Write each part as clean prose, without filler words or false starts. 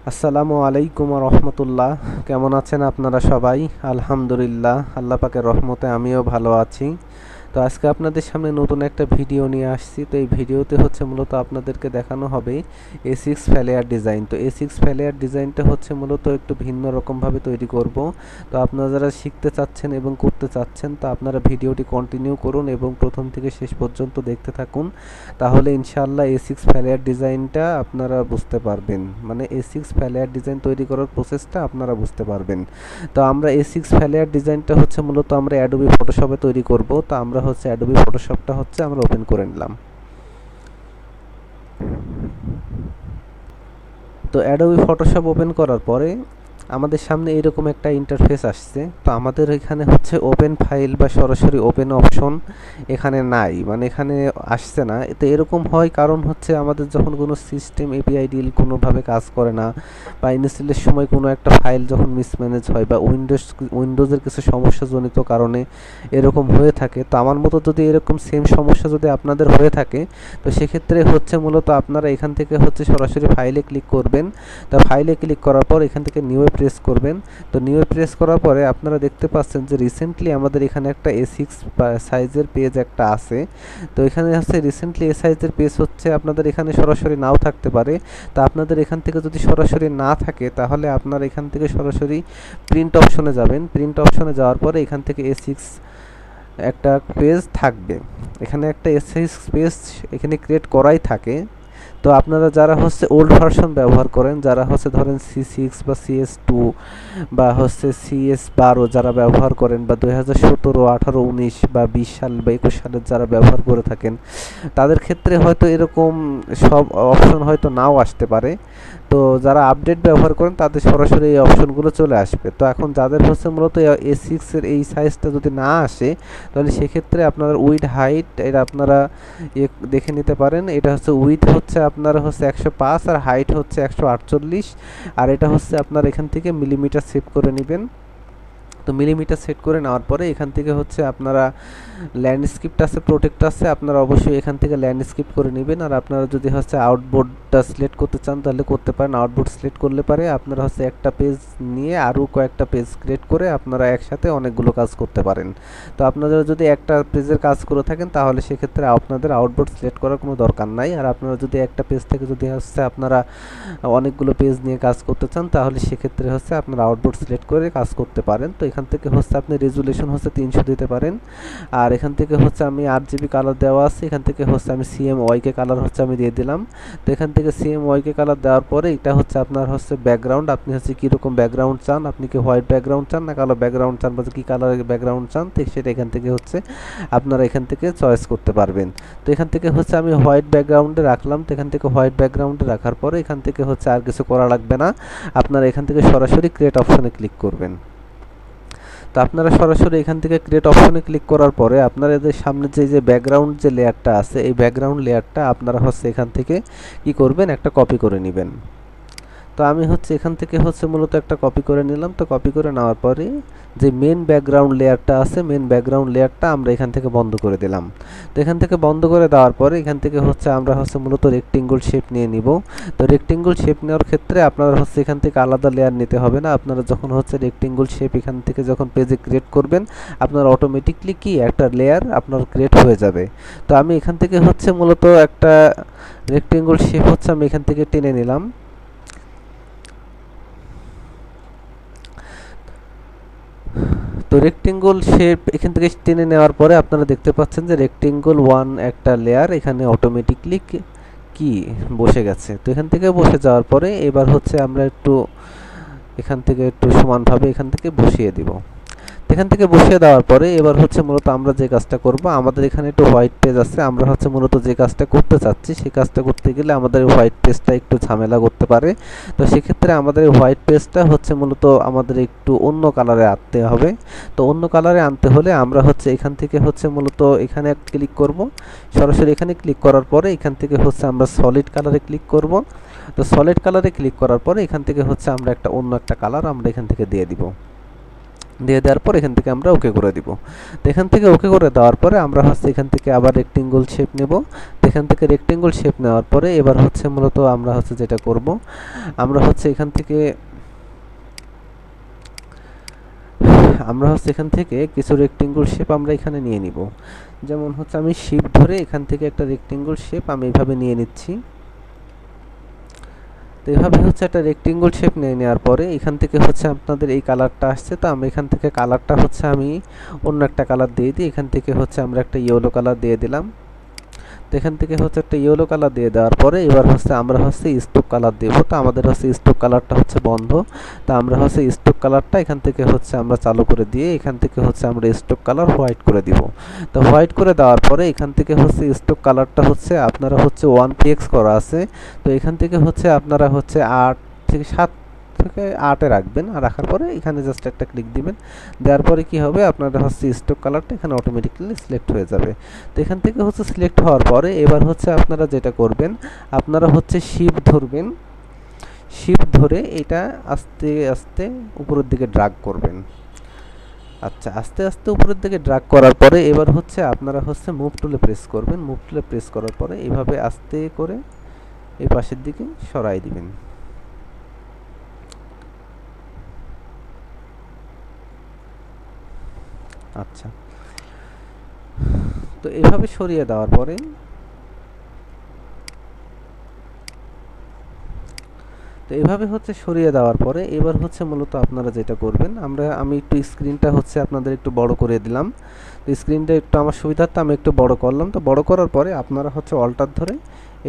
আসসালামু আলাইকুম রহমতুল্লাহ। কেমন আছেন আপনারা সবাই? আলহামদুলিল্লাহ, আল্লাহ পাকের রহমতে আমিও ভালো আছি। তো আজকে আপনাদের সামনে নতুন একটা ভিডিও নিয়ে আসছি। তো এই ভিডিওতে হচ্ছে মূলত আপনাদেরকে দেখানো হবে A6 ফ্যালিয়ার ডিজাইন। তো A6 ফ্যালিয়ার ডিজাইনটা হচ্ছে মূলত একটু ভিন্ন রকমভাবে তৈরি করব। তো আপনারা যারা শিখতে চাচ্ছেন এবং করতে চাচ্ছেন, তো আপনারা ভিডিওটি কন্টিনিউ করুন এবং প্রথম থেকে শেষ পর্যন্ত দেখতে থাকুন। তাহলে ইনশাআল্লাহ A6 ফ্যালিয়ার ডিজাইনটা আপনারা বুঝতে পারবেন, মানে A6 ফ্যালিয়ার ডিজাইন তৈরি করার প্রসেসটা আপনারা বুঝতে পারবেন। তো আমরা A6 ফ্যালিয়ার ডিজাইনটা হচ্ছে মূলত আমরা অ্যাডোবি ফটোশপে তৈরি করব। তো আমরা হচ্ছে অ্যাডোবি ফটোশপটা হচ্ছে আমরা ওপেন করে নিলাম। তো অ্যাডোবি ফটোশপ ওপেন করার পরে আমাদের সামনে এরকম একটা ইন্টারফেস আসছে। তো আমাদের এখানে হচ্ছে ওপেন ফাইল বা সরাসরি ওপেন অপশন এখানে নাই, মানে এখানে আসছে না। তো এরকম হয় কারণ হচ্ছে আমাদের যখন কোনো সিস্টেম এপিআই ডিল কোনোভাবে কাজ করে না, বা ইনস্টলের সময় কোনো একটা ফাইল যখন মিসম্যানেজ হয়, বা উইন্ডোজের কিছু সমস্যাজনিত কারণে এরকম হয়ে থাকে। তো আমার মতো যদি এরকম সেম সমস্যা যদি আপনাদের হয়ে থাকে, তো সেক্ষেত্রে হচ্ছে মূলত আপনারা এখান থেকে হচ্ছে সরাসরি ফাইলে ক্লিক করবেন। তো ফাইলে ক্লিক করার পর এখান থেকে নিউ প্রেস করবেন। তো নিউ প্রেস করার পরে আপনারা দেখতে পাচ্ছেন যে রিসেন্টলি আমাদের এখানে একটা A6 সাইজের পেজ একটা আছে। তো এখানে হচ্ছে রিসেন্টলি এ সাইজের পেজ হচ্ছে আপনাদের এখানে সরাসরি নাও থাকতে পারে। তো আপনাদের এখান থেকে যদি সরাসরি না থাকে, তাহলে আপনারা এখান থেকে সরাসরি প্রিন্ট অপশনে যাবেন। প্রিন্ট অপশনে যাওয়ার পরে এখান থেকে A6 একটা পেজ থাকবে। এখানে একটা A6 পেজ এখানে ক্রিয়েট করাই থাকে। তো আপনারা যারা হচ্ছে ওল্ড ভার্সন ব্যবহার করেন, যারা হচ্ছে ধরেন C6 বা CS2 বা হচ্ছে CS12 যারা ব্যবহার করেন, বা 2017, 18, 19 বা 20 সাল বা 21 সালের যারা ব্যবহার করে থাকেন, তাদের ক্ষেত্রে হয়তো এরকম সব অপশন হয়তো নাও আসতে পারে। তো যারা আপডেট ব্যবহার করেন তাদের সরাসরি এই অপশনগুলো চলে আসবে। তো এখন যাদের হচ্ছে মূলত A6 এর এই সাইজটা যদি না আসে, তাহলে সেক্ষেত্রে আপনার উইথ হাইট এটা আপনারা দেখে নিতে পারেন। এটা হচ্ছে উইথ হচ্ছে আপনার হচ্ছে 105 আর হাইট হচ্ছে 148, আর এটা হচ্ছে আপনার এখান থেকে মিলিমিটার সেভ করে নেবেন। তো মিলিমিটার সেট করে নেওয়ার পরে এখান থেকে হচ্ছে আপনারা ল্যান্ডস্কেপ আছে, প্রোটেক্ট আছে, আপনারা অবশ্যই এখান থেকে ল্যান্ডস্কেপ করে নেবেন। আর আপনারা যদি হচ্ছে আউটবোর্ডটা সিলেক্ট করতে চান তাহলে করতে পারেন। আউটবোর্ড সিলেক্ট করলে পারে আপনারা হচ্ছে একটা পেজ নিয়ে আরও কয়েকটা পেজ ক্রিয়েট করে আপনারা একসাথে অনেকগুলো কাজ করতে পারেন। তো আপনারা যদি একটা পেজের কাজ করে থাকেন, তাহলে সেক্ষেত্রে আপনাদের আউটবোর্ড সিলেক্ট করার কোনো দরকার নাই। আর আপনারা যদি একটা পেজ থেকে যদি হচ্ছে আপনারা অনেকগুলো পেজ নিয়ে কাজ করতে চান, তাহলে সেক্ষেত্রে হচ্ছে আপনারা আউটবোর্ড সিলেক্ট করে কাজ করতে পারেন। তো এখান থেকে হচ্ছে আপনি রেজুলেশন হচ্ছে 300 দিতে পারেন। আর এখান থেকে হচ্ছে আমি RGB কালার দেওয়া আছে, এখান থেকে হচ্ছে আমি CMYK কালার হচ্ছে আমি দিয়ে দিলাম। তো এখান থেকে CMYK কালার দেওয়ার পরে এটা হচ্ছে আপনার হচ্ছে ব্যাকগ্রাউন্ড, আপনি হচ্ছে কীরকম ব্যাকগ্রাউন্ড চান, আপনি কি হোয়াইট ব্যাকগ্রাউন্ড চান না কালো ব্যাকগ্রাউন্ড চান, বা কী কালারের ব্যাকগ্রাউন্ড চান, তো সেটা এখান থেকে হচ্ছে আপনারা এখান থেকে চয়েস করতে পারবেন। তো এখান থেকে হচ্ছে আমি হোয়াইট ব্যাকগ্রাউন্ডে রাখলাম। তো এখান থেকে হোয়াইট ব্যাকগ্রাউন্ডে রাখার পরে এখান থেকে হচ্ছে আর কিছু করা লাগবে না, আপনারা এখান থেকে সরাসরি ক্রিয়েট অপশনে ক্লিক করবেন। তো আপনারা সরাসরি এখান থেকে ক্রিয়েট অপশনে ক্লিক করার পরে আপনারা এদের সামনে যে ব্যাকগ্রাউন্ড যে লেয়ারটা আছে, এই ব্যাকগ্রাউন্ড লেয়ারটা আপনারা হচ্ছে এখান থেকে কি করবেন, একটা কপি করে নেবেন। তো আমি হচ্ছে এখান থেকে হচ্ছে মূলত একটা কপি করে নিলাম। তো কপি করে নেওয়ার পরে যে মেন ব্যাকগ্রাউন্ড লেয়ারটা আছে, মেন ব্যাকগ্রাউন্ড লেয়ারটা আমরা এখান থেকে বন্ধ করে দিলাম। তো এখান থেকে বন্ধ করে দেওয়ার পরে এখান থেকে হচ্ছে আমরা হচ্ছে মূলত রেক্টেঙ্গল শেপ নিয়ে নিব। তো রেক্টেঙ্গল শেপ নেওয়ার ক্ষেত্রে আপনারা হচ্ছে এখান থেকে আলাদা লেয়ার নিতে হবে না। আপনারা যখন হচ্ছে রেক্টেঙ্গল শেপ এখান থেকে যখন পেজে ক্রিয়েট করবেন, আপনার অটোমেটিকলি কি একটা লেয়ার আপনার ক্রিয়েট হয়ে যাবে। তো আমি এখান থেকে হচ্ছে মূলত একটা রেক্টেঙ্গল শেপ হচ্ছে আমি এখান থেকে টেনে নিলাম। তো রেক্টেঙ্গল শেপ এখান থেকে টেনে নেওয়ার পরে আপনারা দেখতে পাচ্ছেন যে রেক্টেঙ্গল 1 একটা লেয়ার এখানে অটোমেটিকলি কি বসে গেছে। তো এখান থেকে বসে যাওয়ার পরে এবার হচ্ছে আমরা একটু এখান থেকে একটু সমানভাবে এখান থেকে বসিয়ে দিব। এখান থেকে বসিয়ে দেওয়ার পরে এবার হচ্ছে মূলত আমরা যে কাজটা করব, আমাদের এখানে একটু হোয়াইট পেজ আছে, আমরা হচ্ছে মূলত যে কাজটা করতে চাচ্ছি সেই কাজটা করতে গেলে আমাদের হোয়াইট পেজটা একটু ঝামেলা করতে পারে। তো সেক্ষেত্রে আমাদের হোয়াইট পেজটা হচ্ছে মূলত আমাদের একটু অন্য কালারে আনতে হবে। তো অন্য কালারে আনতে হলে আমরা হচ্ছে এখান থেকে হচ্ছে মূলত এখানে ক্লিক করব। সরাসরি এখানে ক্লিক করার পরে এখান থেকে হচ্ছে আমরা সলিড কালারে ক্লিক করব। তো সলিড কালারে ক্লিক করার পরে এখান থেকে হচ্ছে আমরা অন্য একটা কালার আমরা এখান থেকে দিয়ে দিব। দিয়ে দেওয়ার পর এখান থেকে আমরা ওকে করে দিব। তো এখান থেকে ওকে করে দেওয়ার পরে আমরা হচ্ছে এখান থেকে আবার রেক্টেঙ্গল শেপ নেব। তো এখান থেকে রেক্টেঙ্গল শেপ নেওয়ার পরে এবার হচ্ছে মূলত আমরা হচ্ছে যেটা করব, আমরা হচ্ছে এখান থেকে কিছু রেক্টেঙ্গল শেপ আমরা এখানে নিয়ে নিব। যেমন হচ্ছে আমি শিফট ধরে এখান থেকে একটা রেক্টেঙ্গল শেপ আমি এইভাবে নিয়ে নিচ্ছি। তো এইভাবে হচ্ছে একটা রেক্টেঙ্গল শেপ নিয়ে নেওয়ার পরে এখান থেকে হচ্ছে আপনাদের এই কালারটা আসছে, তো আমি এখান থেকে কালারটা হচ্ছে আমি অন্য একটা কালার দিয়ে দিই। এখান থেকে হচ্ছে আমরা একটা ইয়েলো কালার দিয়ে দিলাম। তো এখান থেকে হচ্ছে একটা ইয়েলো কালার দিয়ে দেওয়ার পরে এবার হচ্ছে আমরা হচ্ছে স্টোক কালার দেব। তো আমাদের হচ্ছে স্টোক কালারটা হচ্ছে বন্ধ, তো আমরা হচ্ছে স্টোক কালারটা এখান থেকে হচ্ছে আমরা চালু করে দিয়ে এখান থেকে হচ্ছে আমরা স্টোক কালার হোয়াইট করে দিব। তো হোয়াইট করে দেওয়ার পরে এখান থেকে হচ্ছে স্টোক কালারটা হচ্ছে আপনারা হচ্ছে 1px করা আছে, তো এখান থেকে হচ্ছে আপনারা হচ্ছে 8 থেকে 7 থেকে 8-এ রাখবেন। আর রাখার পরে এখানে জাস্ট একটা ক্লিক দিবেন। দেওয়ার পরে কি হবে, আপনারা হচ্ছে স্টোক কালারটা এখানে অটোমেটিক্যালি সিলেক্ট হয়ে যাবে। তো এখান থেকে হচ্ছে সিলেক্ট হওয়ার পরে এবার হচ্ছে আপনারা যেটা করবেন, আপনারা হচ্ছে শিফট ধরবেন, শিফট ধরে এটা আস্তে আস্তে উপরের দিকে ড্রাগ করবেন। আচ্ছা, আস্তে আস্তে উপরের দিকে ড্রাগ করার পরে এবার হচ্ছে আপনারা হচ্ছে মুভ টুলে প্রেস করবেন। মুভ টুলে প্রেস করার পরে এইভাবে আস্তে করে এই পাশের দিকে সরাই দিবেন। আচ্ছা, তো এইভাবে সরিয়ে দেওয়ার পরে এবার হচ্ছে মূলত আপনারা যেটা করবেন, আমি একটু স্ক্রিনটা হচ্ছে আপনাদের একটু বড় করে দিলাম। তো স্ক্রিনটা একটু আমার সুবিধার্থে আমি একটু বড় করলাম। তো বড় করার পরে আপনারা হচ্ছে অল্টার ধরে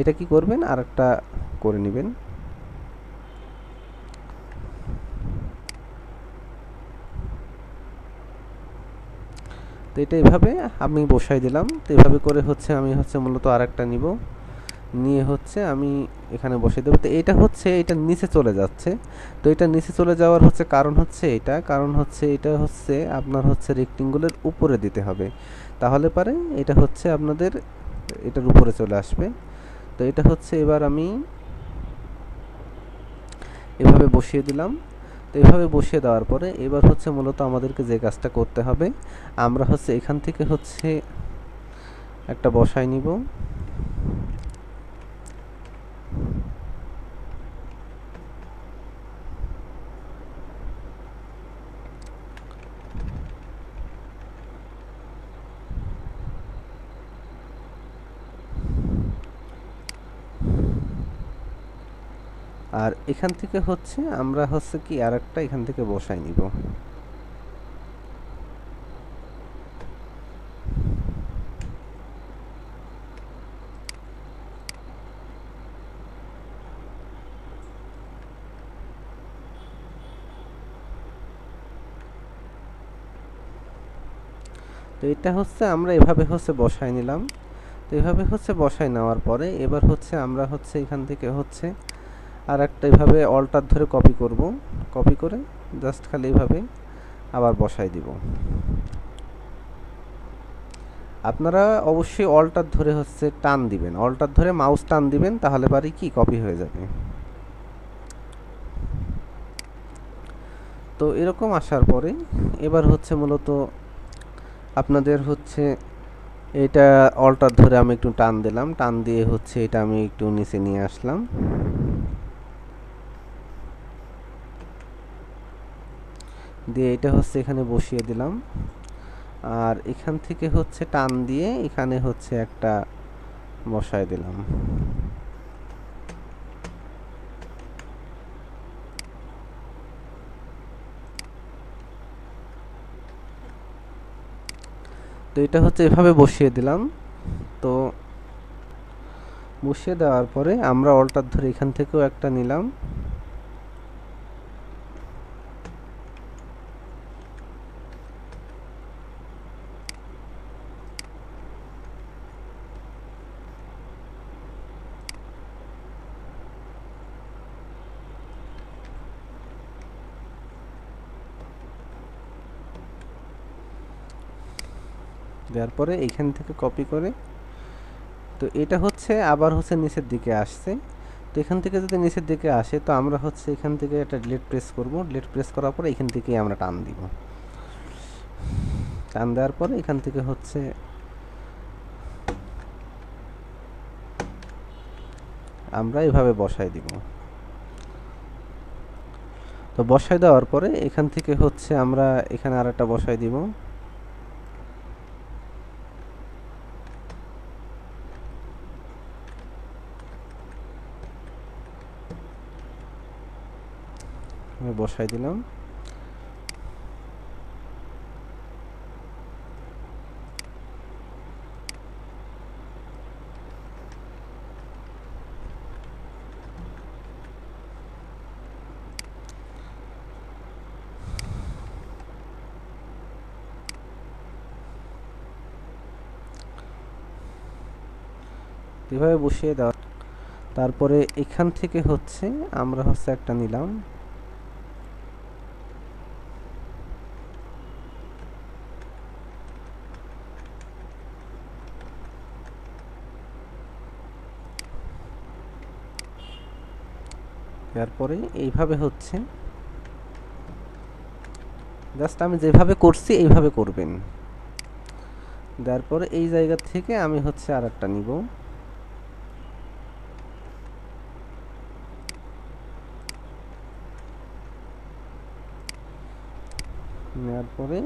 এটা কি করবেন, আর একটা করে নেবেন। তো এটা এইভাবে আমি বসাই দিলাম। তো এইভাবে করে হচ্ছে আমি হচ্ছে মূলত আর একটা নিব, নিয়ে হচ্ছে আমি এখানে বসিয়ে দেবো। তো এটা নিচে চলে যাচ্ছে। তো এটা নিচে চলে যাওয়ার হচ্ছে কারণ হচ্ছে এটা হচ্ছে আপনার হচ্ছে রেক্টেঙ্গুলের উপরে দিতে হবে, তাহলে পারে এটা হচ্ছে আপনাদের এটার উপরে চলে আসবে। তো এটা হচ্ছে এবার আমি এভাবে বসিয়ে দিলাম। তো এভাবে বসিয়ে দেওয়ার পরে এবার হচ্ছে মূলত আমাদেরকে যে কাজটা করতে হবে, আমরা হচ্ছে এখান থেকে হচ্ছে একটা বসাই নিব। আর এখান থেকে হচ্ছে আমরা হচ্ছে কি আর একটা এখান থেকে বসাই নিব। তো এটা হচ্ছে আমরা এভাবে হচ্ছে বসাই নিলাম। তো এভাবে হচ্ছে বসাই নেওয়ার পরে এবার হচ্ছে আমরা হচ্ছে এখান থেকে হচ্ছে আর একটা এভাবে অল্টার ধরে কপি করব, কপি করে জাস্ট খালি এভাবে আবার বসাই দিব। আপনারা অবশ্যই অল্টার ধরে হচ্ছে টান দিবেন, অল্টার ধরে মাউস টান দিবেন, তাহলে পারি কি কপি হয়ে যাবে। তো এরকম আসার পরে এবার হচ্ছে মূলত আপনাদের হচ্ছে এটা অল্টার ধরে আমি একটু টান দিলাম, টান দিয়ে হচ্ছে এটা আমি একটু নিচে নিয়ে আসলাম। দিয়ে এটা হচ্ছে এখানে বসিয়ে দিলাম। আর এখান থেকে হচ্ছে টান দিয়ে এখানে হচ্ছে একটা বসায় দিলাম। তো এটা হচ্ছে এভাবে বসিয়ে দিলাম। তো বসিয়ে দেওয়ার পরে আমরা অল্টার ধরে এখান থেকেও একটা নিলাম। দেওয়ার পরে এইখান থেকে কপি করে, তো এটা হচ্ছে আবার হচ্ছে নিচের দিকে আসছে। তো এখান থেকে যদি নিচের দিকে আসে তো আমরা হচ্ছে এখান থেকে একটা ডিলিট প্রেস করব, ডিলিট প্রেস করার পরে এখান থেকে আমরা টান দিব। টান দেওয়ার পরে এখান থেকে হচ্ছে আমরা এভাবে বসাই দিব। তো বসাই দেওয়ার পরে এখান থেকে হচ্ছে আমরা এখানে আরেকটা বসাই দিব। আমি বসাই দিলাম। এভাবে বসিয়ে দেওয়া, তারপরে এখান থেকে হচ্ছে আমরা হচ্ছে একটা নিলাম, এরপরে এইভাবে হচ্ছে জাস্ট আমি যেভাবে করছি এইভাবে করবেন। তারপরে এই জায়গা থেকে আমি হচ্ছে আর একটা নিব, নেওয়ার পরে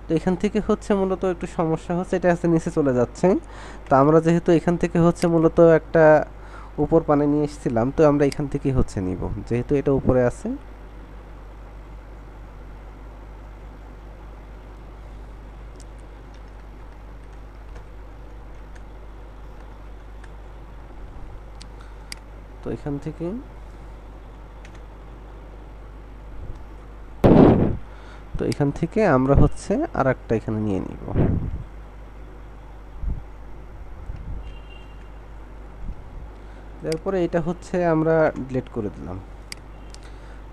তো এখান থেকে হচ্ছে মূলত একটু সমস্যা হচ্ছে, এটা হচ্ছে নিচে চলে যাচ্ছে। তো আমরা যেহেতু এখান থেকে হচ্ছে মূলত একটা উপর পানে নিয়ে এসেছিলাম, তো আমরা এখান থেকেই হচ্ছে নিব, যেহেতু এটা উপরে আছে। তো এখান থেকে আমরা হচ্ছে আর একটা এখানে নিয়ে নিব। তারপরে এটা হচ্ছে আমরা ডিলিট করে দিলাম।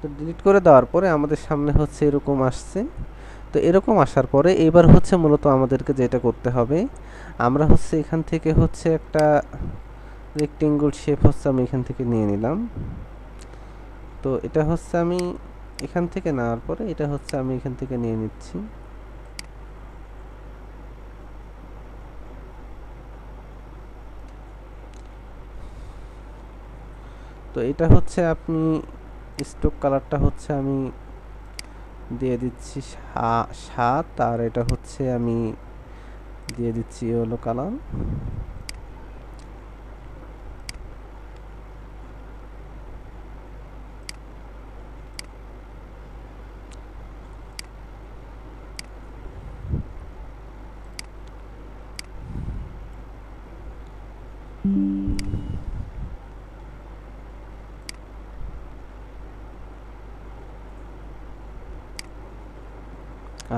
তো ডিলিট করে দেওয়ার পরে আমাদের সামনে হচ্ছে এরকম আসছে। তো এরকম আসার পরে এবার হচ্ছে মূলত আমাদেরকে যেটা করতে হবে, আমরা হচ্ছে এখান থেকে হচ্ছে একটা রেক্টেঙ্গল শেপ হচ্ছে আমি এখান থেকে নিয়ে নিলাম। তো এটা হচ্ছে আমি এখান থেকে নেওয়ার পরে এটা হচ্ছে আমি এখান থেকে নিয়ে নিচ্ছি। তো এটা হচ্ছে আপনি স্টোক কালারটা হচ্ছে আমি দিয়ে দিচ্ছি 7, আর এটা হচ্ছে আমি দিয়ে দিচ্ছি ইয়েলো কালার।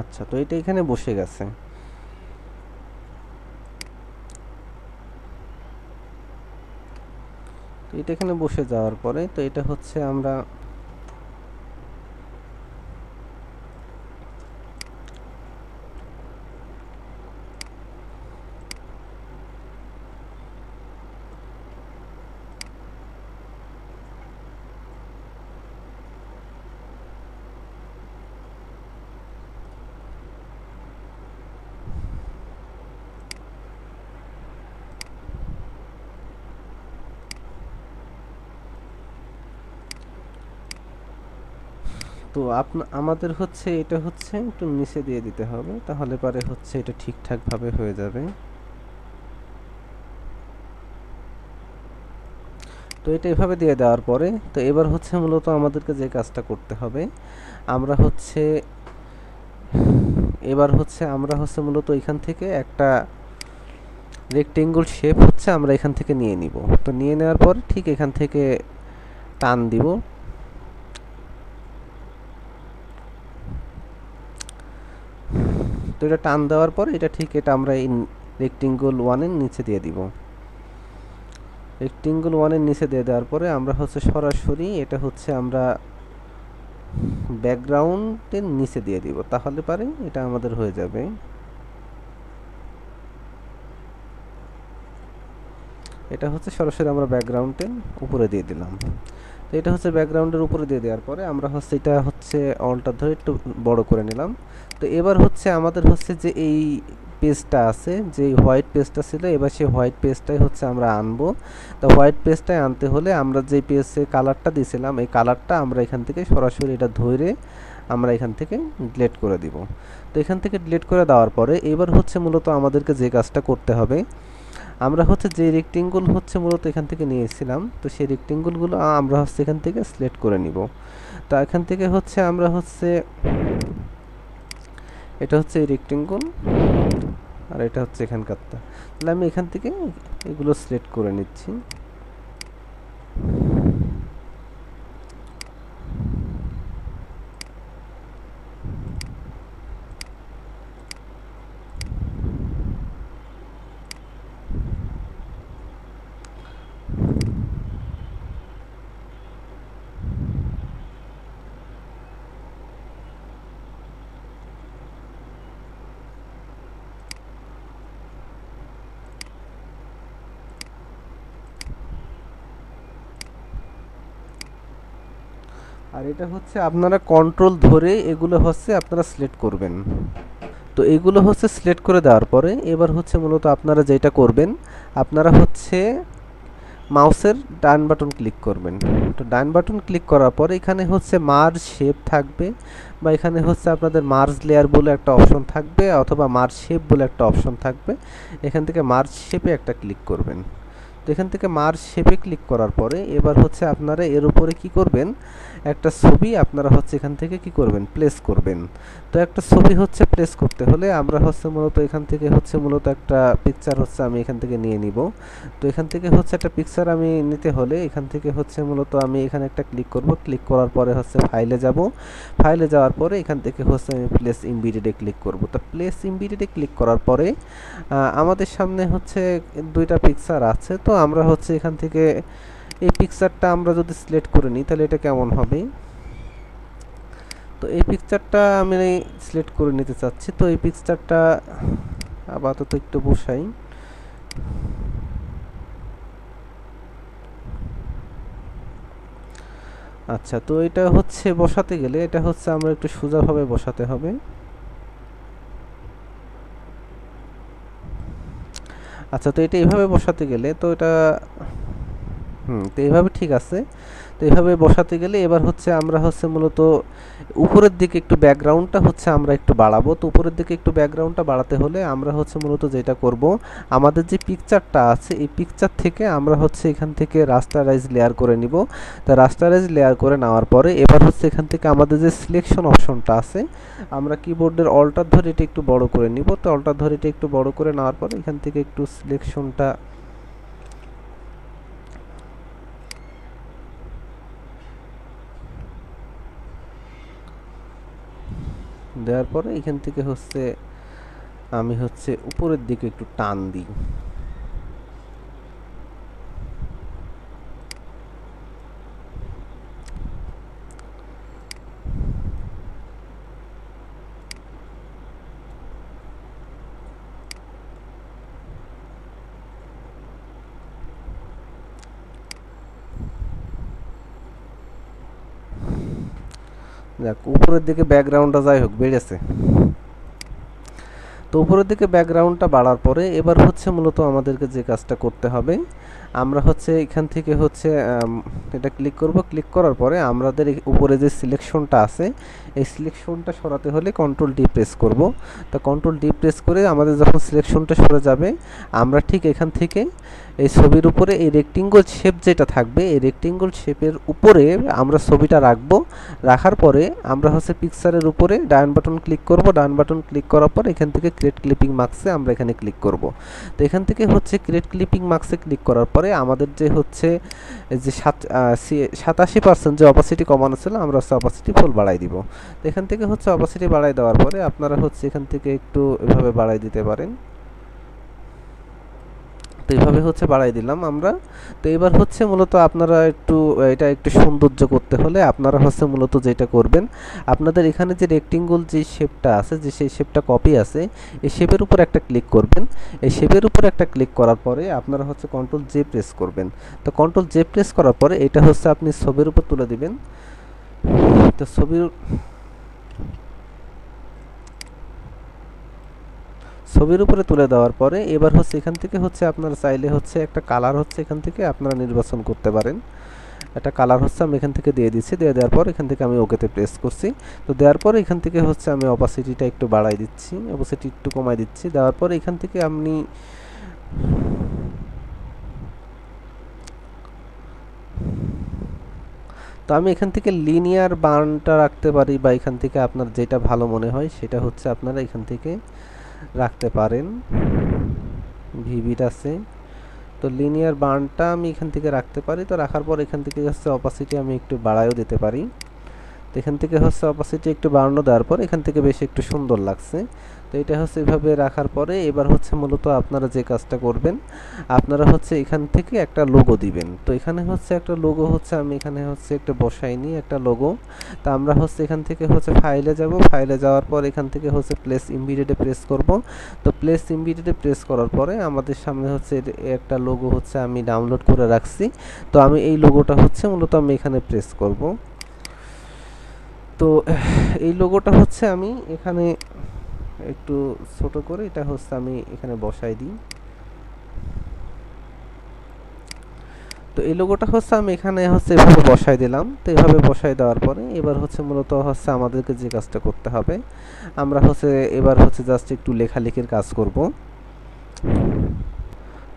আচ্ছা, তো এটা এখানে বসে গেছে। তো এটা এখানে বসে যাওয়ার পরে তো এটা হচ্ছে আমরা তো আমাদের হচ্ছে এটা হচ্ছে একটু নিচে দিয়ে দিতে হবে, তাহলে পরে হচ্ছে এটা ঠিকঠাক ভাবে হয়ে যাবে। তো এটা এভাবে দিয়ে দেওয়ার পরে তো এবার হচ্ছে মূলত আমাদেরকে যে কাজটা করতে হবে, আমরা হচ্ছে মূলত এখান থেকে একটা রেক্টেঙ্গল শেপ হচ্ছে আমরা এখান থেকে নিয়ে নিব। তো নিয়ে নেওয়ার পর ঠিক এখান থেকে টান দিব। তো এটা টান দেওয়ার পর এটা ঠিক এটা আমরা এই রেক্টেঙ্গল 1 এর নিচে দিয়ে দিব। রেক্টেঙ্গল 1 এর নিচে দিয়ে দেওয়ার পরে আমরা হচ্ছে সরাসরি এটা হচ্ছে আমরা ব্যাকগ্রাউন্ডের নিচে দিয়ে দিব, তাহলে পারে এটা আমাদের হয়ে যাবে। এটা হচ্ছে সরাসরি আমরা ব্যাকগ্রাউন্ডের উপরে দিয়ে দিলাম। তো এটা হচ্ছে ব্যাকগ্রাউন্ডের উপরে দিয়ে দেওয়ার পরে আমরা হচ্ছে এটা হচ্ছে অলটা ধরে একটু বড় করে নিলাম। তো এবার হচ্ছে আমাদের হচ্ছে যে এই পেজটা আছে, যে হোয়াইট পেজটা ছিল, এবার সেই হোয়াইট পেজটাই হচ্ছে আমরা আনবো। তো হোয়াইট পেজটাই আনতে হলে আমরা যে পেজে কালারটা দিয়েছিলাম এই কালারটা আমরা এখান থেকে সরাসরি এটা ধরে আমরা এখান থেকে ডিলিট করে দিব। তো এখান থেকে ডিলিট করে দেওয়ার পরে এবার হচ্ছে মূলত আমাদেরকে যে কাজটা করতে হবে, আমরা হচ্ছে যে রেক্টেঙ্গল হচ্ছে মূলত এখান থেকে নিয়েছিলাম, তো সেই রেক্টেঙ্গলগুলো আমরা হচ্ছে এখান থেকে সিলেক্ট করে নিব। তো এখান থেকে হচ্ছে আমরা হচ্ছে এটা হচ্ছে এই রেক্টেঙ্গল আর এটা হচ্ছে এখানকারটা, তাহলে আমি এখান থেকে এগুলো সিলেক্ট করে নিচ্ছি। আর এটা হচ্ছে আপনারা কন্ট্রোল ধরে এগুলো হচ্ছে আপনারা সিলেক্ট করবেন। তো এগুলো হচ্ছে সিলেক্ট করে দেওয়ার পরে এবার হচ্ছে মূলত আপনারা যেটা করবেন, আপনারা হচ্ছে মাউসের ডান বাটন ক্লিক করবেন। তো ডান বাটন ক্লিক করার পরে এখানে হচ্ছে মার্জ শেপ থাকবে, বা এখানে হচ্ছে আপনাদের মার্জ লেয়ার বলে একটা অপশন থাকবে, অথবা মার্জ শেপ বলে একটা অপশন থাকবে। এখান থেকে মার্জ শেপে একটা ক্লিক করবেন। তো এখান থেকে মার্জ শেপে ক্লিক করার পরে এবার হচ্ছে আপনারা এর উপরে কি করবেন, একটা ছবি আপনারা হচ্ছে এখান থেকে কি করবেন, প্লেস করবেন। তো একটা ছবি হচ্ছে প্লেস করতে হলে আমরা হচ্ছে মূলত এখান থেকে হচ্ছে মূলত একটা পিকচার হচ্ছে আমি এখান থেকে নিয়ে নিব। তো এখান থেকে হচ্ছে একটা পিকচার আমি নিতে হলে এখান থেকে হচ্ছে মূলত আমি এখানে একটা ক্লিক করব, ক্লিক করার পরে হচ্ছে ফাইলে যাব, ফাইলে যাওয়ার পরে এখান থেকে হচ্ছে আমি প্লেস ইমবেডেডে ক্লিক করব। তো প্লেস ইমবেডেডে ক্লিক করার পরে আমাদের সামনে হচ্ছে দুইটা পিকচার আছে। তো আমরা হচ্ছে এখান থেকে এই পিকচারটা আমরা যদি সিলেক্ট করে নিই তাহলে এটা কেমন হবে। তো এই পিকচারটা আমি সিলেক্ট করে নিতে চাচ্ছি। তো এই পিকচারটা আপাতত একটু বসাই। আচ্ছা, তো এটা হচ্ছে বসাতে গেলে এটা হচ্ছে আমরা একটু সোজাভাবে বসাতে হবে। আচ্ছা, তো এটা এইভাবে বসাতে গেলে তো এটা তো এইভাবে ঠিক আছে। তো এইভাবে বসাতে গেলে এবার হচ্ছে আমরা হচ্ছে মূলত উপরের দিকে একটু ব্যাকগ্রাউন্ডটা হচ্ছে আমরা একটু বাড়াবো। তো উপরের দিকে একটু ব্যাকগ্রাউন্ডটা বাড়াতে হলে আমরা হচ্ছে মূলত যেটা করব, আমাদের যে পিকচারটা আছে এই পিকচার থেকে আমরা হচ্ছে এখান থেকে রাস্টারাইজ লেয়ার করে নিব। তো রাস্টারাইজ লেয়ার করে নেওয়ার পরে এবার হচ্ছে এখান থেকে আমাদের যে সিলেকশন অপশনটা আছে, আমরা কিবোর্ডের অল্টার ধরে এটা একটু বড় করে নিব। তো অল্টার ধরে এটা একটু বড় করে নেওয়ার পরে এখান থেকে একটু সিলেকশনটা দেওয়ার পরে এখান থেকে হচ্ছে আমি হচ্ছে উপরের দিকে একটু টান দিই। যাক, উপরের দিকে ব্যাকগ্রাউন্ডটা যাই হোক বেড়েছে। তো উপরের দিকে ব্যাকগ্রাউন্ডটা বাড়ার পরে এবার হচ্ছে মূলত আমাদেরকে যে কাজটা করতে হবে, আমরা হচ্ছে এখান থেকে হচ্ছে এটা ক্লিক করব। ক্লিক করার পরে আমাদের উপরে যে সিলেকশনটা আছে এই সিলেকশনটা সরাতে হলে কন্ট্রোল ডি প্রেস করব। তো কন্ট্রোল ডি প্রেস করে আমাদের যখন সিলেকশনটা সরে যাবে, আমরা ঠিক এখান থেকে এই ছবির উপরে এই রেক্টেঙ্গল শেপ যেটা থাকবে এই রেক্টেঙ্গল শেপের উপরে আমরা ছবিটা রাখবো। রাখার পরে আমরা হচ্ছে পিকচারের উপরে ডান বাটন ক্লিক করব। ডান বাটন ক্লিক করার পর এখান থেকে ক্রিয়েট ক্লিপিং মার্কসে আমরা এখানে ক্লিক করব। তো এখান থেকে হচ্ছে ক্রিয়েট ক্লিপিং মার্কসে ক্লিক করার পরে আমাদের যে হচ্ছে যে 87% যে অপাসিটি কমানো ছিল আমরা হচ্ছে অপাসিটি ফুল বাড়াই দিব। তো এখান থেকে হচ্ছে অপাসিটি বাড়াই দেওয়ার পরে আপনারা হচ্ছে এখান থেকে একটু এভাবে বাড়াই দিতে পারেন। তো এইভাবে হচ্ছে বাড়াই দিলাম আমরা। তো এবার হচ্ছে মূলত আপনারা একটু এটা একটু সৌন্দর্য করতে হলে আপনারা হচ্ছে মূলত যেটা করবেন, আপনাদের এখানে যে রেক্টেঙ্গল যে শেপটা আছে, যে সেই শেপটা কপি আছে, এই শেপের উপর একটা ক্লিক করবেন। এই শেপের উপর একটা ক্লিক করার পরে আপনারা হচ্ছে কন্ট্রোল জে প্রেস করবেন। তো কন্ট্রোল জে প্রেস করার পরে এটা হচ্ছে আপনি ছবির উপর তুলে দিবেন। তো ছবির উপরে তুলে দেওয়ার পরে এবার হচ্ছে এখান থেকে হচ্ছে আপনারা চাইলে হচ্ছে একটা কালার হচ্ছে এখান থেকে আপনারা নির্বাচন করতে পারেন। একটা কালার হচ্ছে আমি এখান থেকে দিয়ে দিচ্ছি। দিয়ে দেওয়ার পর এখান থেকে আমি ওকেতে প্রেস করছি। তো দেওয়ার পরে এখান থেকে হচ্ছে আমি অপাসিটিটা একটু বাড়াই দিচ্ছি, অপাসিটি একটু কমাই দিচ্ছি। দেওয়ার পরে এখান থেকে আপনি তো আমি এখান থেকে লিনিয়ার বার্নটা রাখতে পারি, বা এখান থেকে আপনার যেটা ভালো মনে হয় সেটা হচ্ছে আপনারা এখান থেকে রাখতে পারেন। ভিভিড আছে, তো লিনিয়ার বার্নটা আমি এখান থেকে রাখতে পারি। তো রাখার পর এখান থেকে হচ্ছে অপাসিটি আমি একটু বাড়ায়ও দিতে পারি। তো এখান থেকে হচ্ছে অপাসিটি একটু বাড়ানো দেওয়ার পর এখান থেকে বেশ একটু সুন্দর লাগছে। তো এটা হচ্ছে এভাবে রাখার পরে এবার হচ্ছে মূলত আপনারা যে কাজটা করবেন, আপনারা হচ্ছে এখান থেকে একটা লোগো দিবেন। তো এখানে হচ্ছে একটা লোগো হচ্ছে আমি এখানে হচ্ছে একটা বসাইনি একটা লোগো। তা আমরা হচ্ছে এখান থেকে হচ্ছে ফাইলে যাব, ফাইলে যাওয়ার পর এখান থেকে হচ্ছে প্লেস ইমিডিয়েটে প্রেস করব। তো প্লেস ইমিডিয়েটে প্রেস করার পরে আমাদের সামনে হচ্ছে একটা লোগো হচ্ছে আমি ডাউনলোড করে রাখছি। তো আমি এই লোগোটা হচ্ছে মূলত আমি এখানে প্রেস করব। তো এই লোগোটা হচ্ছে আমি এখানে একটু ছোট করে এটা হচ্ছে আমি এখানে বসাই দিই। তো এই লোগোটা হচ্ছে আমি এখানে হচ্ছে এভাবে বসাই দিলাম। তো এভাবে বসাই দেওয়ার পরে এবার হচ্ছে মূলত হচ্ছে আমাদেরকে যে কাজটা করতে হবে, আমরা হচ্ছে এবার হচ্ছে জাস্ট একটু লেখালেখির কাজ করব।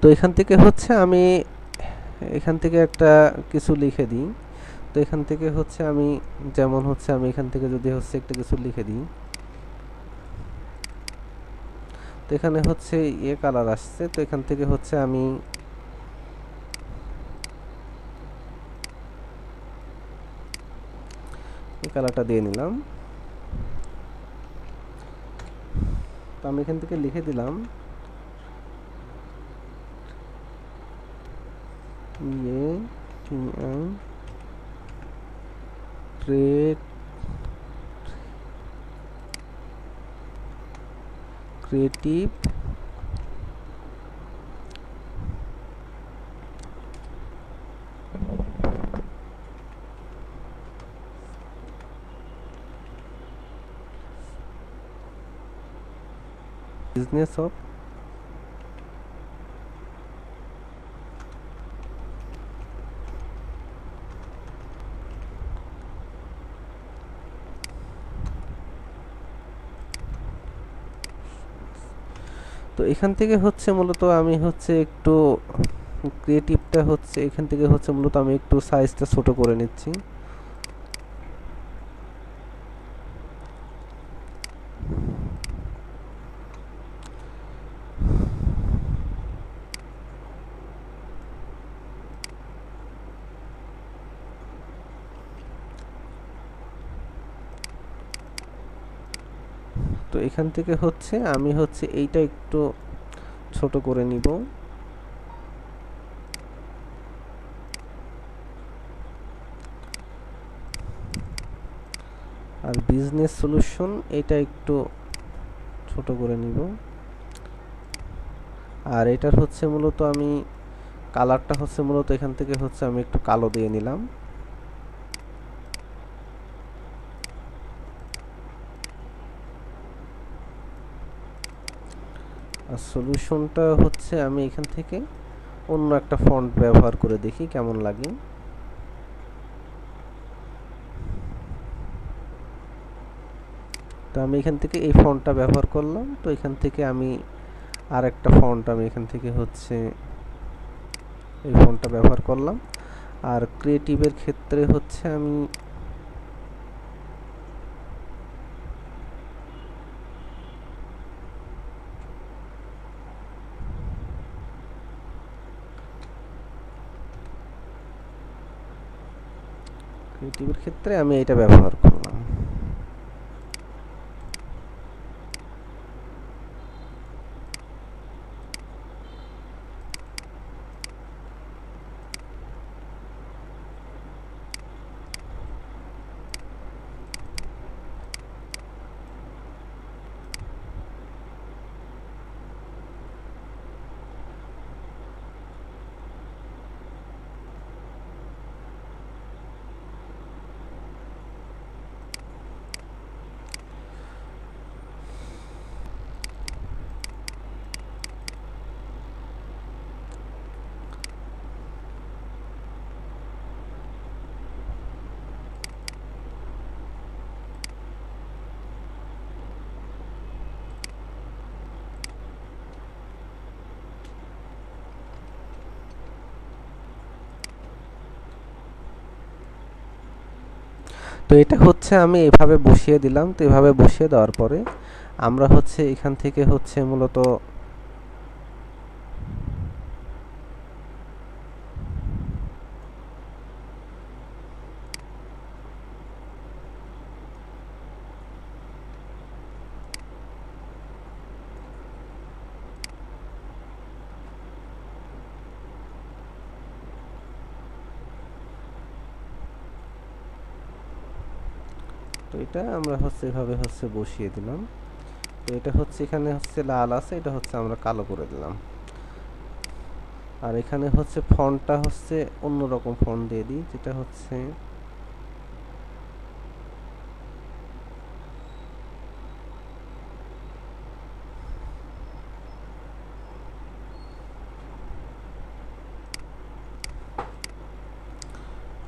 তো এখান থেকে হচ্ছে আমি এখান থেকে একটা কিছু লিখে দিই। তো এখান থেকে হচ্ছে আমি যেমন হচ্ছে আমি এখান থেকে যদি হচ্ছে একটা কিছু লিখে দিই, তো এখানে হচ্ছে কালার আসছে। তো এখান থেকে হচ্ছে আমি এই কালারটা দিয়ে নিলাম। তো আমি এখান থেকে লিখে দিলাম ক্রিয়েটিভ বিজনেস অফ তো এখান থেকে হচ্ছে মূলত আমি হচ্ছে একটু ক্রিয়েটিভটা হচ্ছে এখান থেকে হচ্ছে মূলত আমি একটু সাইজটা ছোট করে নিচ্ছি। তো এখান থেকে হচ্ছে আমি হচ্ছে এইটা একটু ছোট করে নিব। আর বিজনেস সলিউশন এটা একটু ছোট করে নিব। আর এটার হচ্ছে মূলত আমি কালারটা হচ্ছে মূলত এখান থেকে হচ্ছে আমি একটু কালো দিয়ে নিলাম। আর সলিউশনটা হচ্ছে আমি এখান থেকে অন্য একটা ফন্ট ব্যবহার করে দেখি কেমন লাগে। তো আমি এখান থেকে এই ফন্টটা ব্যবহার করলাম। তো এখান থেকে আমি আর একটা ফন্ট আমি এখান থেকে হচ্ছে এই ফন্টটা ব্যবহার করলাম। আর ক্রিয়েটিভের ক্ষেত্রে হচ্ছে আমি এটা ব্যবহার করলাম। তো এটা হচ্ছে আমি এভাবে বসিয়ে দিলাম। তো এভাবে বসিয়ে দেওয়ার পরে আমরা হচ্ছে এখান থেকে হচ্ছে মূলত তো এটা আমরা হচ্ছে এভাবে হচ্ছে বসিয়ে দিলাম। তো এটা হচ্ছে এখানে হচ্ছে লাল আছে, এটা হচ্ছে আমরা কালো করে দিলাম। আর এখানে হচ্ছে ফন্টটা হচ্ছে অন্যরকম ফন্ট দিয়ে দিই, যেটা হচ্ছে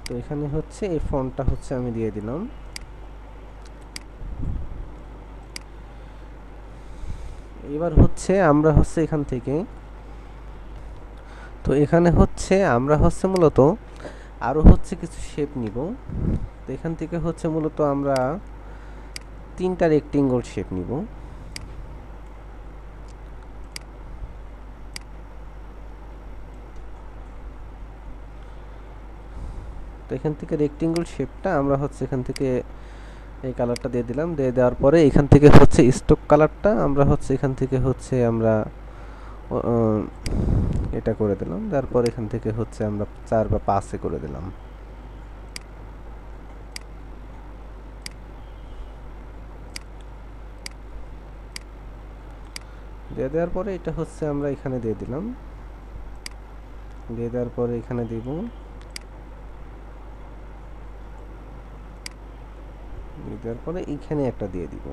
তো এখানে হচ্ছে এই ফন্টটা হচ্ছে আমি দিয়ে দিলাম। এবার হচ্ছে আমরা হচ্ছে এখান থেকে, তো এখানে হচ্ছে আমরা হচ্ছে মূলত আরো হচ্ছে কিছু শেপ নিব। তো এখান থেকে হচ্ছে মূলত আমরা 3টা রেক্টেঙ্গল শেপ নিব। তো এখান থেকে রেক্টেঙ্গল শেপটা আমরা হচ্ছে এখান থেকে এই কালারটা দিয়ে দিলাম। দিয়ে দেওয়ার পরে এখান থেকে হচ্ছে স্টোক কালারটা আমরা হচ্ছে এখান থেকে হচ্ছে আমরা এটা করে দিলাম। তারপর এখান থেকে হচ্ছে আমরা 4 বা 5 করে দিলাম। দিয়ে দেওয়ার পরে এটা হচ্ছে আমরা এখানে দিয়ে দিলাম। দিয়ে দেওয়ার পরে এখানে দিব। দিয়ে দেওয়ার পরে এখানে একটা দিয়ে দিব।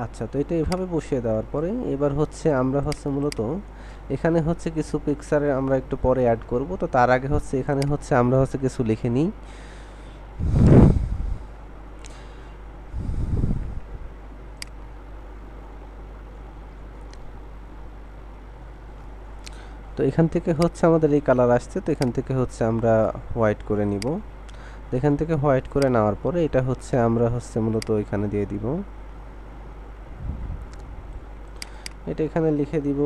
আচ্ছা, তো এটা এভাবে বসিয়ে দেওয়ার পরে এবার হচ্ছে আমরা হচ্ছে মূলত এখানে হচ্ছে কিছু পিকচারে আমরা একটু পরে অ্যাড করব। তো তার আগে হচ্ছে এখানে হচ্ছে আমরা হচ্ছে কিছু লিখে নিই। তো এখান থেকে হচ্ছে আমাদের এই কালার আসছে, তো এখান থেকে হচ্ছে আমরা হোয়াইট করে নিব। এখান থেকে হোয়াইট করে নেওয়ার পরে এটা হচ্ছে আমরা হচ্ছে মূলত এখানে দিয়ে দিব। এটা এখানে লিখে দিব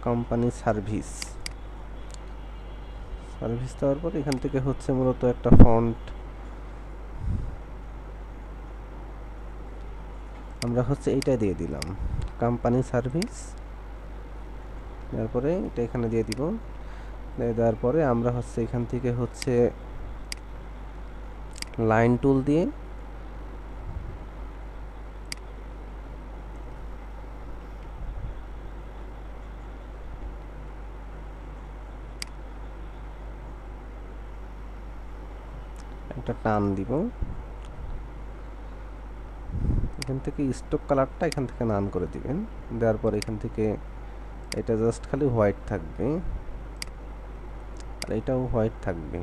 কোম্পানি সার্ভিস। সার্ভিস দেওয়ার পর এখান থেকে হচ্ছে মূলত একটা ফন্ট আমরা হচ্ছে এইটা দিয়ে দিলাম, কোম্পানি সার্ভিস। তারপরে এটা এখানে দিয়ে দিব। দেওয়ার পরে আমরা হচ্ছে এখান থেকে হচ্ছে লাইন টুল দিয়ে একটা টান দিব। এখান থেকে স্টোক কালারটা এখান থেকে নান করে দিবেন। দেওয়ার পর এখান থেকে এটা জাস্ট খালি হোয়াইট থাকবে, আর এটাও হোয়াইট থাকবে।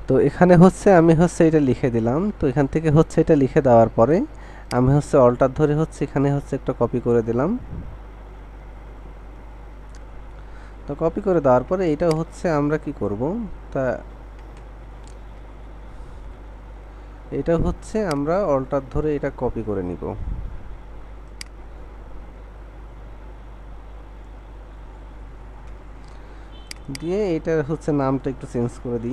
তো এখানে হচ্ছে আমি হচ্ছে এটা লিখে দিলাম। তো এখান থেকে হচ্ছে এটা লিখে দেওয়ার পরে আমি হচ্ছে অল্টার ধরে হচ্ছে এখানে হচ্ছে একটা কপি করে দিলাম। তো কপি করে দেওয়ার পরে এটা হচ্ছে আমরা কি করব, তা এটা হচ্ছে আমরা অল্টার ধরে এটা কপি করে নিব। দিয়ে এটা হচ্ছে নামটা একটু চেঞ্জ করে দিই।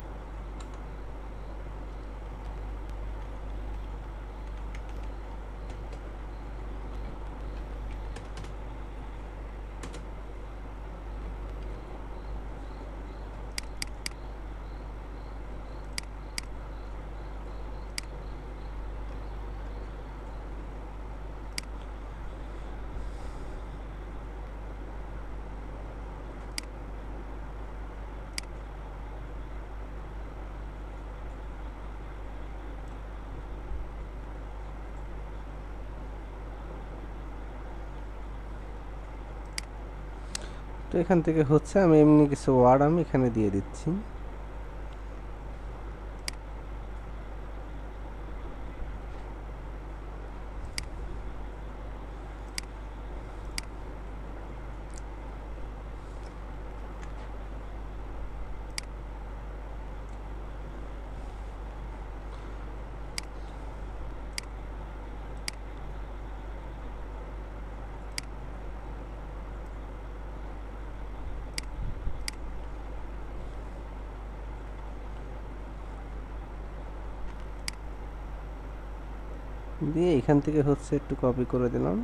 তো এখান থেকে হচ্ছে আমি এমনি কিছু ওয়ার্ড আমি এখানে দিয়ে দিচ্ছি। দিয়ে এখান থেকে হচ্ছে একটু কপি করে দিলাম।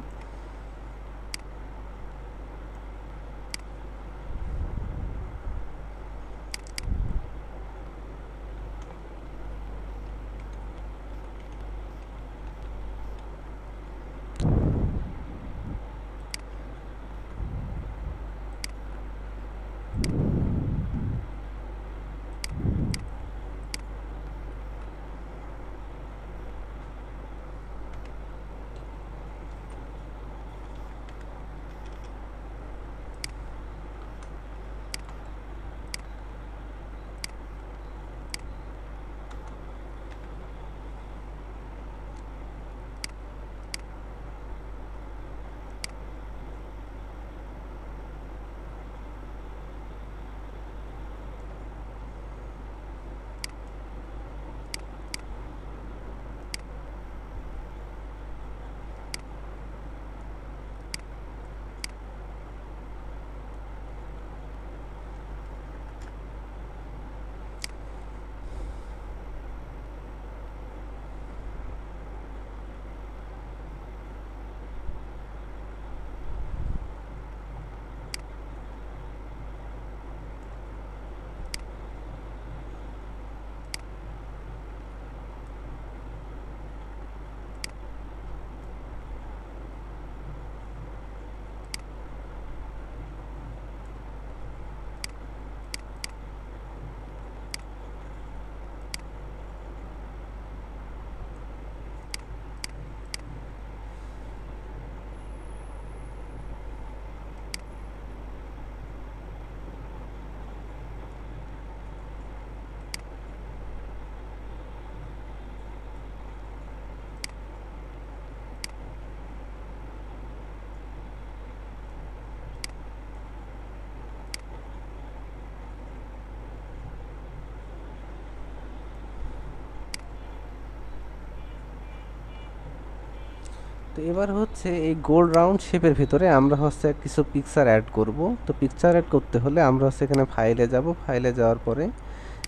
তো এবার হচ্ছে এই গোল রাউন্ড শেপের ভিতরে আমরা হচ্ছে কিছু পিকচার অ্যাড করব। তো পিকচার অ্যাড করতে হলে আমরা হচ্ছে এখানে ফাইলে যাব, ফাইলে যাওয়ার পরে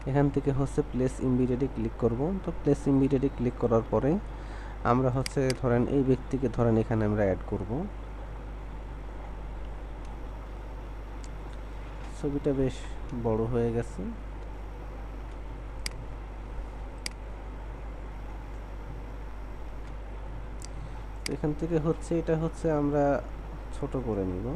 এখান থেকে হচ্ছে প্লেস ইমিডিয়েটলি ক্লিক করব। তো প্লেস ইমিডিয়েটলি ক্লিক করার পরে আমরা হচ্ছে ধরেন এই ব্যক্তিকে ধরেন এখানে আমরা অ্যাড করব। ছবিটা বেশ বড় হয়ে গেছে। তো এখান থেকে হচ্ছে এটা হচ্ছে আমরা ছোট করে নিব।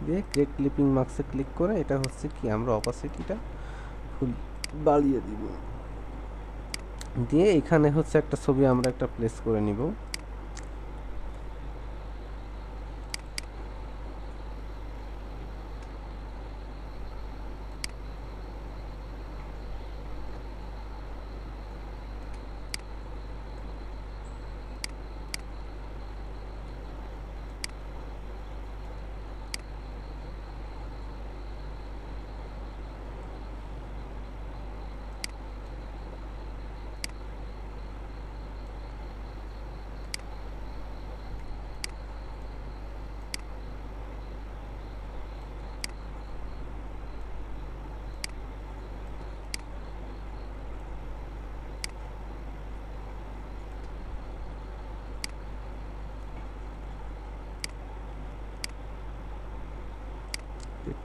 দিয়ে ক্রিয়েট ক্লিপিং মার্কসে ক্লিক করে এটা হচ্ছে কি আমরা অপাসিটিটা ফুল বাড়িয়ে দিব। দিয়ে এখানে হচ্ছে একটা ছবি আমরা একটা প্লেস করে নিব।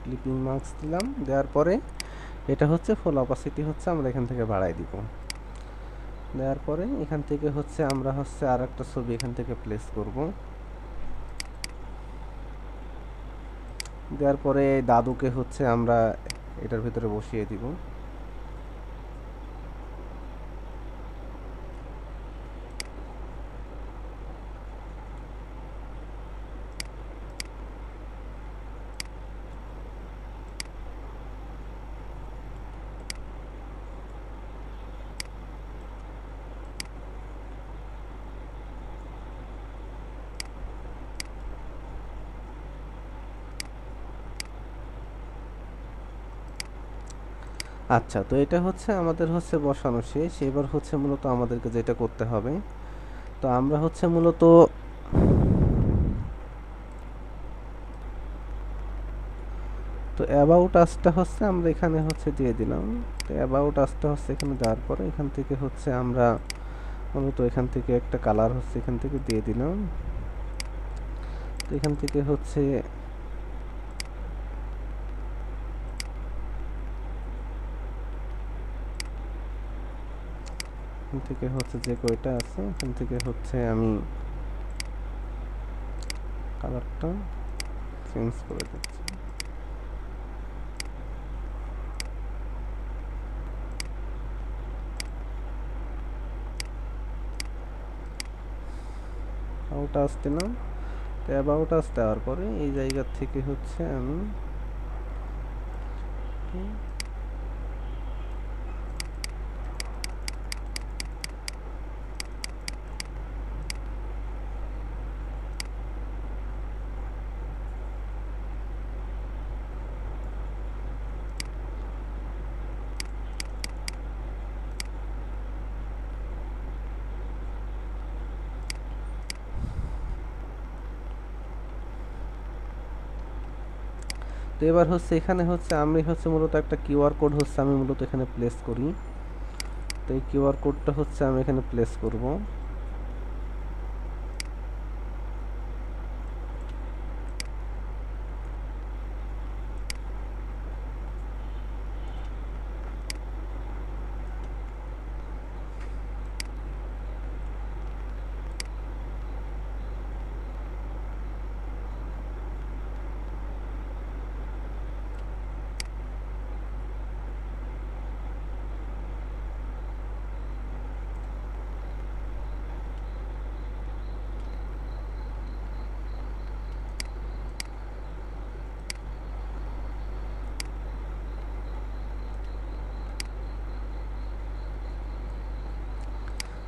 ক্লিপিং মার্কস দিলাম, দেওয়ার পরে এটা হচ্ছে ফুল অপাসিটি হচ্ছে আমরা এখান থেকে বাড়াই দিব। দেওয়ার পরে এখান থেকে হচ্ছে আমরা হচ্ছে আর একটা ছবি এখান থেকে প্লেস করব। দেওয়ার পরে দাদুকে হচ্ছে আমরা এটার ভিতরে বসিয়ে দিব। আচ্ছা, তো এটা হচ্ছে আমাদের হচ্ছে বসানো শেষ। এবার হচ্ছে মূলত আমাদেরকে যেটা করতে হবে, তো আমরা হচ্ছে মূলত তো অ্যাবাউট আসটা হচ্ছে আমরা এখানে হচ্ছে দিয়ে দিলাম। তো অ্যাবাউট আসটা হচ্ছে এখানে দেওয়ার পরে এখান থেকে হচ্ছে আমরা মূলত এখান থেকে একটা কালার হচ্ছে এখান থেকে দিয়ে দিলাম। তো এখান থেকে হচ্ছে যে কয়টা আছে এখান থেকে হচ্ছে আমি কালারটা চেঞ্জ করে দিচ্ছি। অ্যাবাউট আস দিলাম। তো অ্যাবাউট আস দেওয়ার পরে এই জায়গা থেকে হচ্ছে আমি তো এবার হচ্ছে এখানে হচ্ছে আমি হচ্ছে মূলত একটা কিউআর কোড হচ্ছে আমি মূলত এখানে প্লেস করি। তো এই কিউআর কোডটা হচ্ছে আমি এখানে প্লেস করব।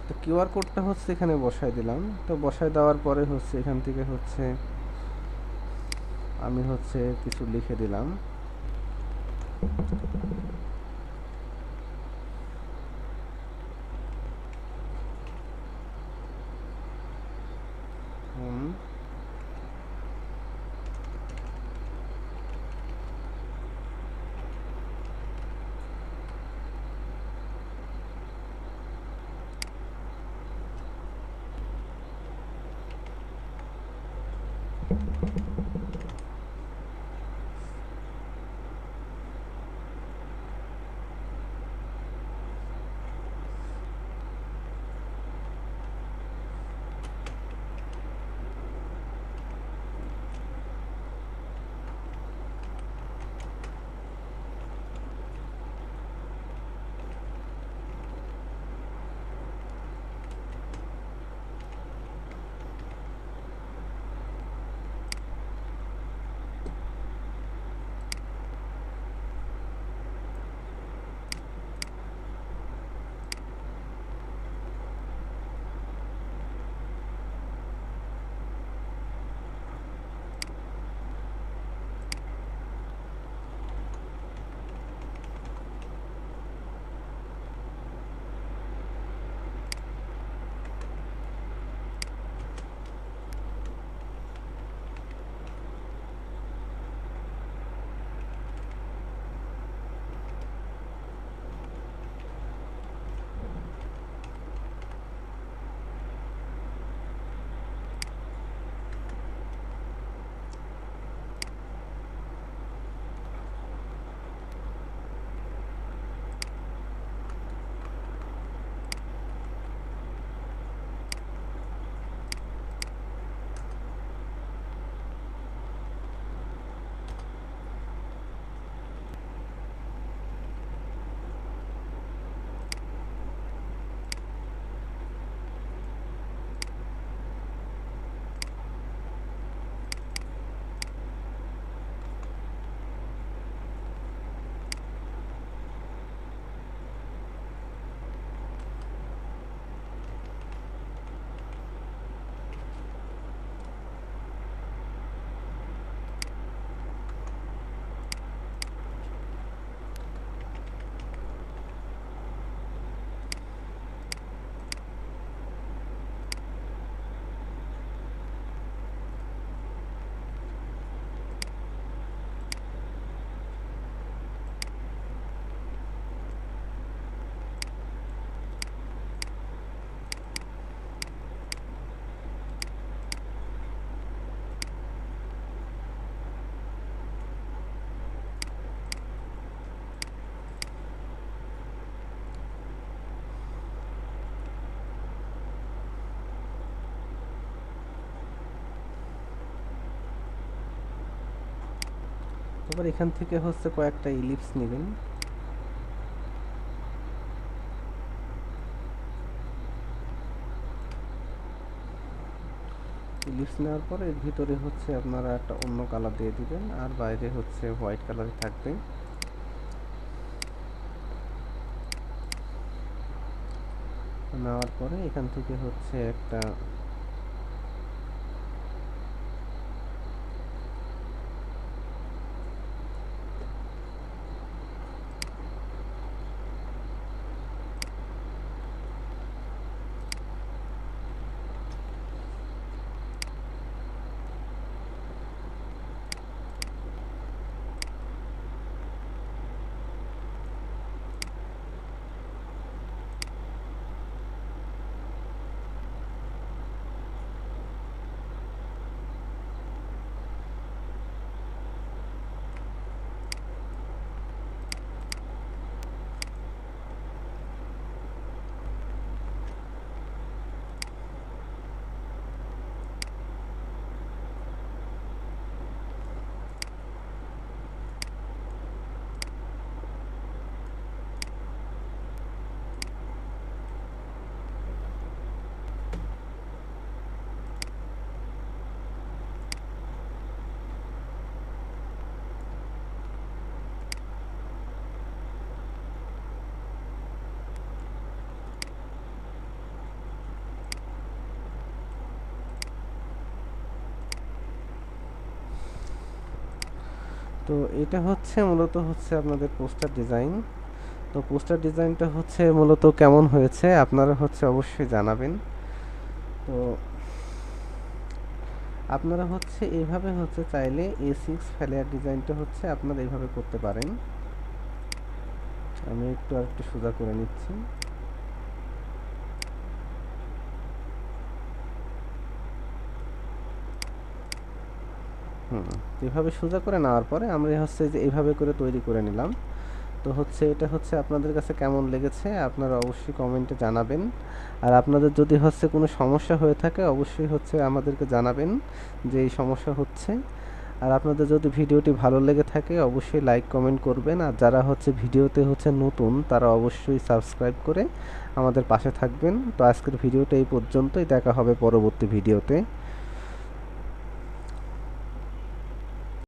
তো কিউআর কোডটা হচ্ছে এখানে বসায় দিলাম। তো বসায় দেওয়ার পরে হচ্ছে এখান থেকে হচ্ছে আমি হচ্ছে কিছু লিখে দিলাম। হুম, এবার এখান থেকে হচ্ছে কয়েকটা ইলিপস নেবেন। ইলিপস নেওয়ার পরে এর ভিতরে হচ্ছে আপনারা একটা অন্য কালার দিয়ে দিবেন, আর বাইরে হচ্ছে হোয়াইট কালারে থাকবে। নেওয়ার পরে এখান থেকে হচ্ছে একটা তো এটা হচ্ছে মূলত হচ্ছে আপনাদের পোস্টার ডিজাইন। তো পোস্টার ডিজাইনটা হচ্ছে মূলত কেমন হয়েছে আপনারা হচ্ছে অবশ্যই জানাবেন। তো আপনারা হচ্ছে এইভাবে হচ্ছে চাইলে A6 ফ্লায়ার ডিজাইনটা হচ্ছে আপনারা এইভাবে করতে পারেন। আমি একটু আরেকটু সোজা করে নিচ্ছি। এভাবে সোজা করে নেওয়ার পরে আমরা হচ্ছে যে এইভাবে করে তৈরি করে নিলাম। তো হচ্ছে এটা হচ্ছে আপনাদের কাছে কেমন লেগেছে আপনারা অবশ্যই কমেন্টে জানাবেন। আর আপনাদের যদি হচ্ছে কোনো সমস্যা হয়ে থাকে অবশ্যই হচ্ছে আমাদেরকে জানাবেন যে এই সমস্যা হচ্ছে। আর আপনাদের যদি ভিডিওটি ভালো লেগে থাকে অবশ্যই লাইক কমেন্ট করবেন, আর যারা হচ্ছে ভিডিওতে হচ্ছে নতুন তারা অবশ্যই সাবস্ক্রাইব করে আমাদের পাশে থাকবেন। তো আজকের ভিডিওটা এই পর্যন্তই, দেখা হবে পরবর্তী ভিডিওতে।